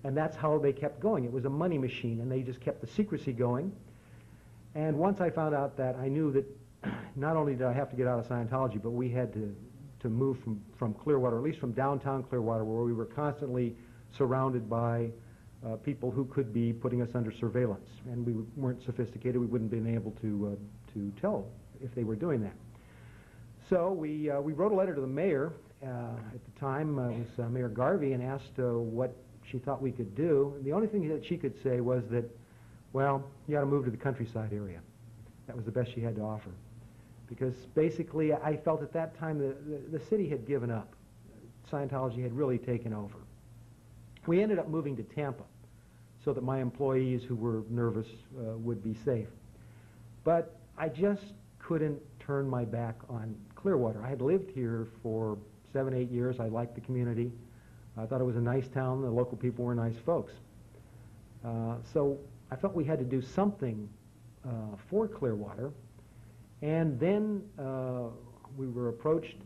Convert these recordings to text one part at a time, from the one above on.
And that's how they kept going. It was a money machine, and they just kept the secrecy going. And once I found out that, I knew that not only did I have to get out of Scientology, but we had to move from Clearwater, at least from downtown Clearwater, where we were constantly surrounded by people who could be putting us under surveillance. And we weren't sophisticated. We wouldn't have been able to tell if they were doing that. So we wrote a letter to the mayor. At the time, it was Mayor Garvey, and asked what she thought we could do. And the only thing that she could say was that, well, you got to move to the countryside area. That was the best she had to offer. Because basically, I felt at that time the city had given up. Scientology had really taken over. We ended up moving to Tampa so that my employees who were nervous would be safe. But I just couldn't turn my back on Clearwater. I had lived here for 7, 8 years. I liked the community. I thought it was a nice town. The local people were nice folks. So I felt we had to do something for Clearwater. And then we were approached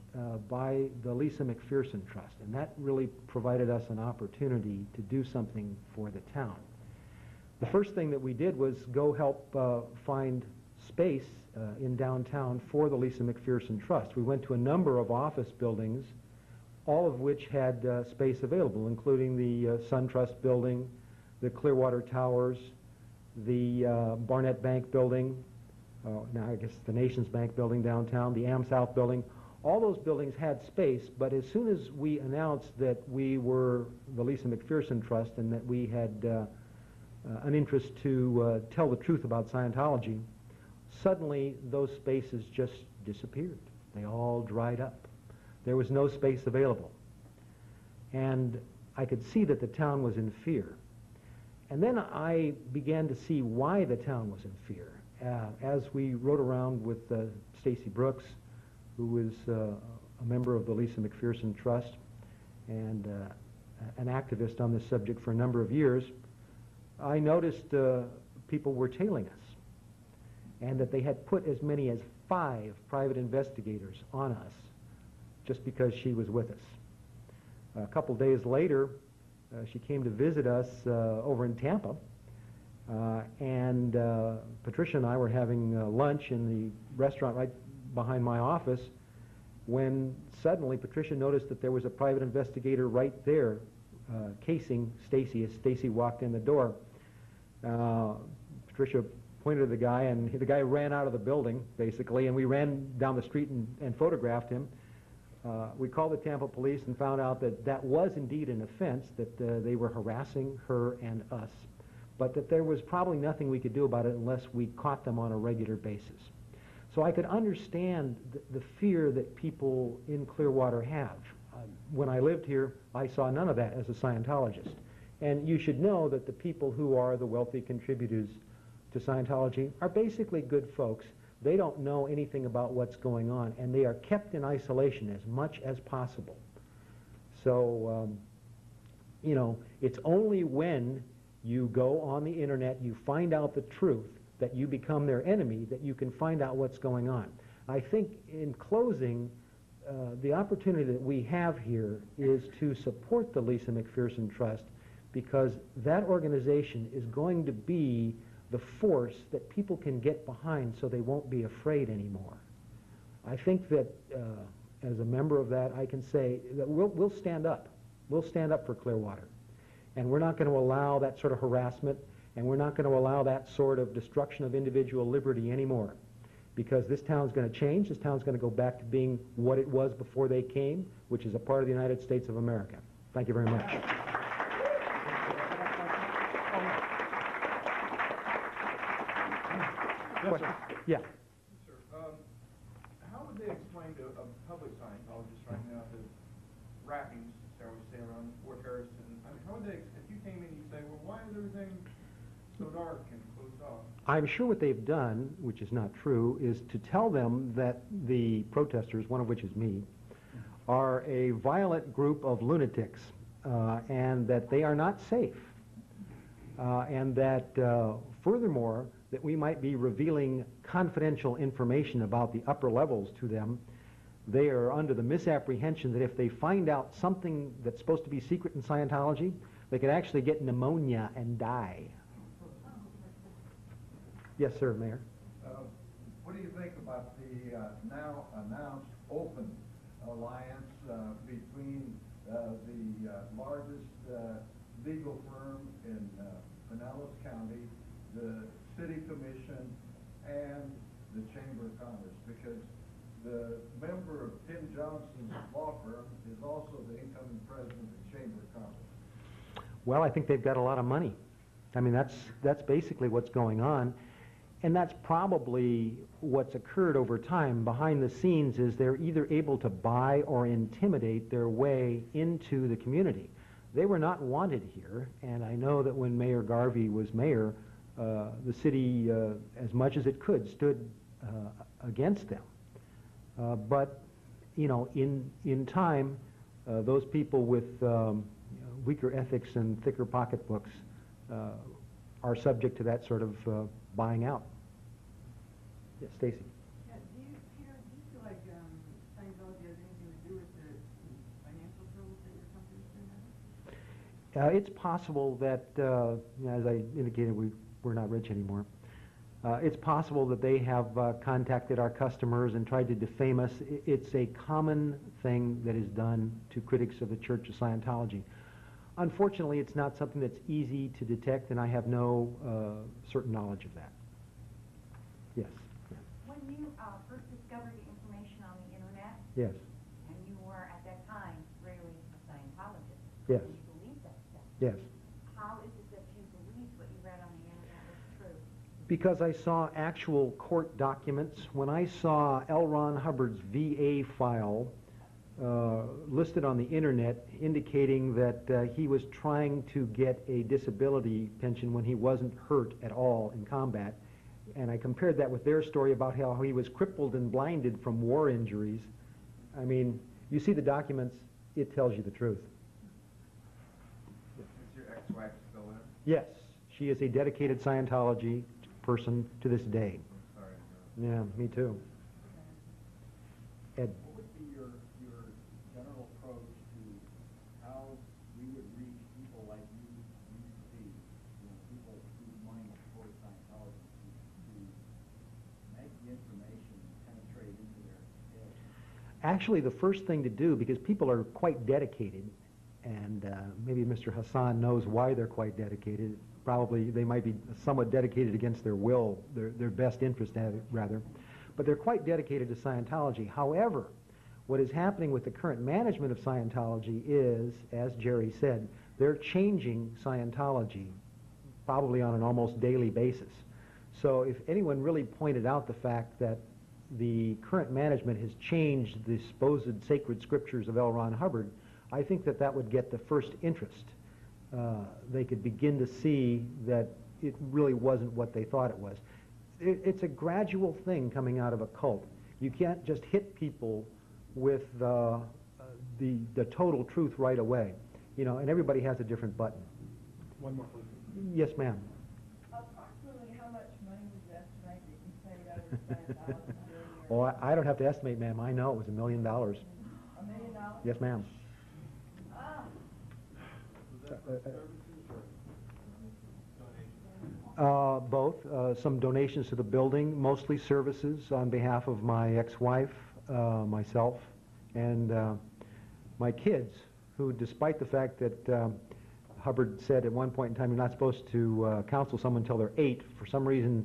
by the Lisa McPherson Trust, and that really provided us an opportunity to do something for the town. The first thing that we did was go help find space in downtown for the Lisa McPherson Trust. We went to a number of office buildings, all of which had space available, including the Sun Trust building, the Clearwater Towers, the Barnett Bank building, now I guess the Nations Bank building downtown, the AmSouth building. All those buildings had space, but as soon as we announced that we were the Lisa McPherson Trust and that we had an interest to tell the truth about Scientology, suddenly those spaces just disappeared. They all dried up. There was no space available. And I could see that the town was in fear. And then I began to see why the town was in fear. As we rode around with Stacy Brooks, who was a member of the Lisa McPherson Trust and an activist on this subject for a number of years, I noticed people were tailing us, and that they had put as many as 5 private investigators on us just because she was with us. A couple days later, she came to visit us over in Tampa, and Patricia and I were having lunch in the restaurant right behind my office when suddenly Patricia noticed that there was a private investigator right there casing Stacy as Stacy walked in the door. Patricia pointed at the guy, and the guy ran out of the building, basically, and we ran down the street and photographed him. We called the Tampa police and found out that that was indeed an offense, that they were harassing her and us, but that there was probably nothing we could do about it unless we caught them on a regular basis. So I could understand the fear that people in Clearwater have. When I lived here, I saw none of that as a Scientologist. And you should know that the people who are the wealthy contributors to Scientology are basically good folks. They don't know anything about what's going on, and they are kept in isolation as much as possible. So, you know, it's only when you go on the internet, you find out the truth, that you become their enemy, that you can find out what's going on. I think in closing, the opportunity that we have here is to support the Lisa McPherson Trust, because that organization is going to be the force that people can get behind so they won't be afraid anymore. I think that as a member of that, I can say that we'll stand up. We'll stand up for Clearwater. And we're not going to allow that sort of harassment, and we're not going to allow that sort of destruction of individual liberty anymore. Because this town's going to change. This town's going to go back to being what it was before they came, which is a part of the United States of America. Thank you very much. Yes, sir. Yeah. Sir, how would they explain to a public Scientologist right now the wrappings, shall we say, around Fort Harrison? I mean, how would they, if you came in and you say, well, why is everything so dark and closed off? I'm sure what they've done, which is not true, is to tell them that the protesters, one of which is me, are a violent group of lunatics, and that they are not safe, and that furthermore, that we might be revealing confidential information about the upper levels to them. They are under the misapprehension that if they find out something that's supposed to be secret in Scientology, They could actually get pneumonia and die. Yes, sir, Mayor. What do you think about the now announced open alliance between the largest legal firm in Pinellas County, the City Commission, and the Chamber of Commerce? Because the member of Tim Johnson's law firm is also the incoming president of the Chamber of Commerce. Well, I think they've got a lot of money. I mean, that's basically what's going on. And that's probably what's occurred over time. Behind the scenes is they're either able to buy or intimidate their way into the community. They were not wanted here, and I know that when Mayor Garvey was mayor, the city, as much as it could, stood against them. But, you know, in time, those people with weaker ethics and thicker pocketbooks are subject to that sort of buying out. Yes, Stacy. Yeah, Peter, do you feel like Scientology has anything to do with the financial troubles that your company's been having? It's possible that, as I indicated, we're not rich anymore. It's possible that they have contacted our customers and tried to defame us. It's a common thing that is done to critics of the Church of Scientology. Unfortunately, it's not something that's easy to detect, and I have no certain knowledge of that. Yes. When you first discovered the information on the internet, Yes. and you were at that time really a Scientologist, Yes. and you believed that stuff, Yes. how is it that you believed what you read on the internet was true? Because I saw actual court documents. When I saw L. Ron Hubbard's VA file listed on the internet indicating that he was trying to get a disability pension when he wasn't hurt at all in combat, and I compared that with their story about how he was crippled and blinded from war injuries. I mean, you see the documents, it tells you the truth. Is your ex-wife still in? Yes, she is a dedicated Scientology person to this day. I'm sorry to hear that. Yeah, me too. Ed. What would be your general approach to how we would reach people like you see, people whose minds toward Scientology, to make the information penetrate into their heads? Actually, the first thing to do, because people are quite dedicated, and maybe Mr. Hassan knows why they're quite dedicated. Probably they might be somewhat dedicated against their will, their best interest, rather. But they're quite dedicated to Scientology. However, what is happening with the current management of Scientology is, as Jerry said, they're changing Scientology probably on an almost daily basis. So if anyone really pointed out the fact that the current management has changed the supposed sacred scriptures of L. Ron Hubbard, I think that that would get the first interest. They could begin to see that it really wasn't what they thought it was. It's a gradual thing coming out of a cult. You can't just hit people with the total truth right away, you know, and everybody has a different button. One more, please. Yes, ma'am. Approximately how much money would you estimate that you saved out of Scientology during your... Oh, I don't have to estimate, ma'am. I know it was $1 million. $1 million? Yes, ma'am. Ah. Both. Some donations to the building, mostly services on behalf of my ex-wife, myself, and my kids, who, despite the fact that Hubbard said at one point in time you're not supposed to counsel someone until they're 8, for some reason,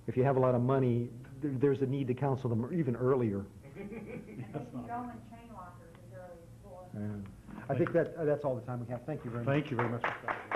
if you have a lot of money, there's a need to counsel them even earlier. And they can go in chain lockers as early as 4. I think that's all the time we have. Thank you very much. Thank you very much, Mr. President.